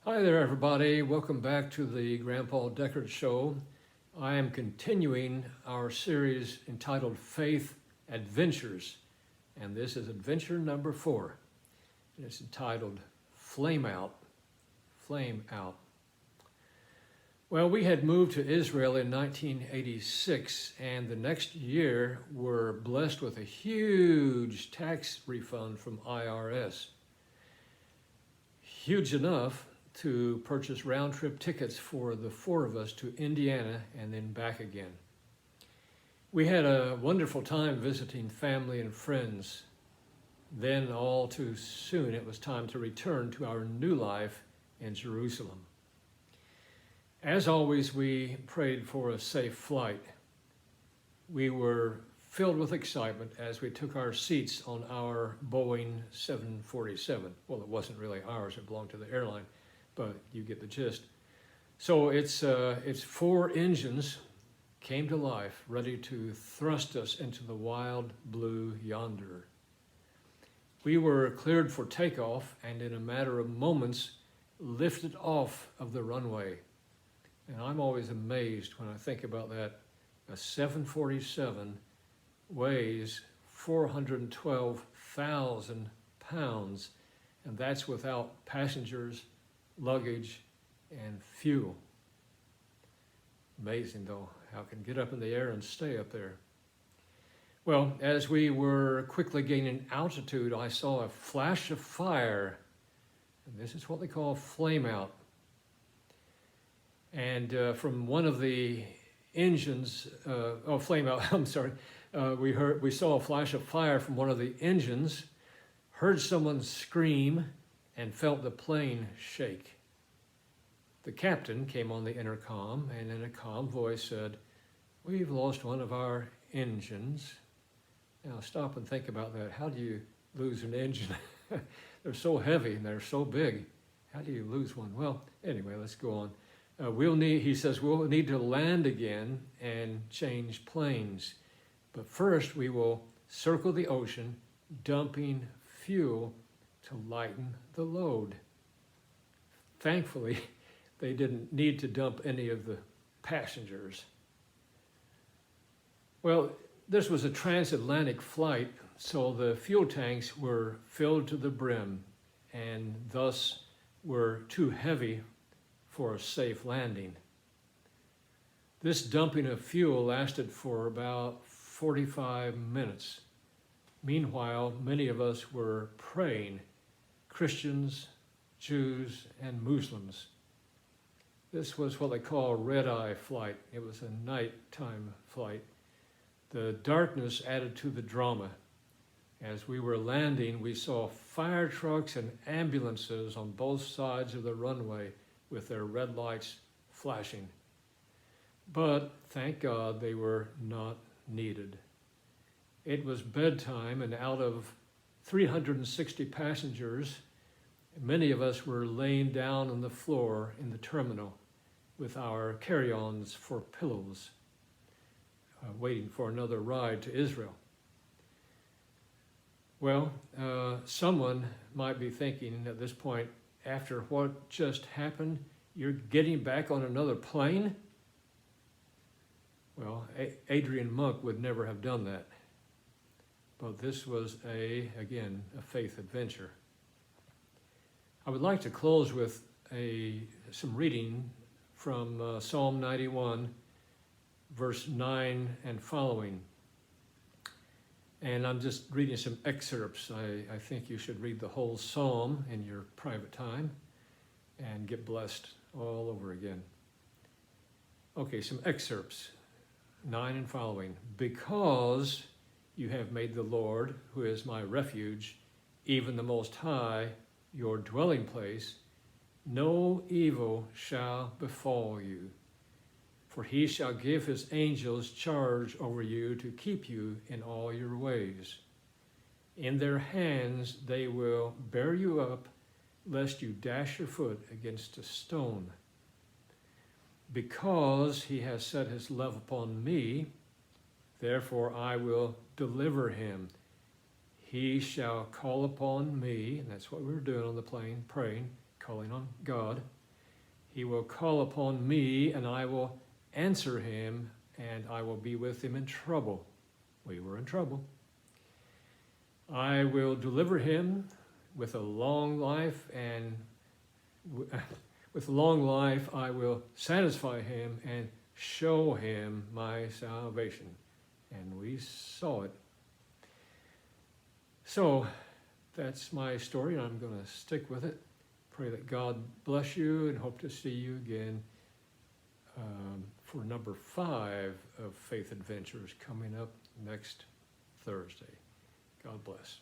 Hi there, everybody. Welcome back to the Grandpa Deckard Show. I am continuing our series entitled Faith Adventures, and this is adventure number 4. And it's entitled Flameout. Flameout. Well, we had moved to Israel in 1986, and the next year were blessed with a huge tax refund from IRS. Huge enough to purchase round-trip tickets for the 4 of us to Indiana and then back again. We had a wonderful time visiting family and friends. Then all too soon it was time to return to our new life in Jerusalem. As always, we prayed for a safe flight. We were filled with excitement as we took our seats on our Boeing 747. Well, it wasn't really ours, it belonged to the airline, but you get the gist. So its 4 engines came to life, ready to thrust us into the wild blue yonder. We were cleared for takeoff and in a matter of moments lifted off of the runway. And I'm always amazed when I think about that. A 747 weighs 412,000 pounds, and that's without passengers, luggage, and fuel. Amazing though, how it can get up in the air and stay up there. Well, as we were quickly gaining altitude, I saw a flash of fire, and this is what they call flameout. And from one of the engines, flameout, I'm sorry, we saw a flash of fire from one of the engines, heard someone scream, and felt the plane shake. The captain came on the intercom and in a calm voice said, "We've lost one of our engines." Now stop and think about that. How do you lose an engine? They're so heavy and they're so big. How do you lose one? Well, anyway, let's go on. He says, we'll need to land again and change planes. But first we will circle the ocean, dumping fuel to lighten the load. Thankfully, they didn't need to dump any of the passengers. Well, this was a transatlantic flight, so the fuel tanks were filled to the brim and thus were too heavy for a safe landing. This dumping of fuel lasted for about 45 minutes. Meanwhile, many of us were praying, Christians, Jews, and Muslims. This was what they call a red-eye flight. It was a nighttime flight. The darkness added to the drama. As we were landing, we saw fire trucks and ambulances on both sides of the runway with their red lights flashing. But thank God they were not needed. It was bedtime, and out of 360 passengers, many of us were laying down on the floor in the terminal with our carry-ons for pillows, waiting for another ride to Israel. Well, someone might be thinking at this point, after what just happened, you're getting back on another plane? Well, Adrian Monk would never have done that. But this was, again, a faith adventure. I would like to close with some reading from Psalm 91, verse 9 and following. And I'm just reading some excerpts. I think you should read the whole psalm in your private time and get blessed all over again. Okay, some excerpts, 9 and following. Because you have made the Lord, who is my refuge, even the Most High, your dwelling place, no evil shall befall you. For he shall give his angels charge over you to keep you in all your ways. In their hands they will bear you up, lest you dash your foot against a stone. Because he has set his love upon me, therefore I will deliver him. He shall call upon me, and that's what we were doing on the plane, praying, calling on God. He will call upon me, and I will answer him, and I will be with him in trouble. We were in trouble. I will deliver him with a long life, and with long life I will satisfy him and show him my salvation. And we saw it. So that's my story, and I'm going to stick with it. Pray that God bless you, and hope to see you again for number 5 of Faith Adventures coming up next Thursday. God bless.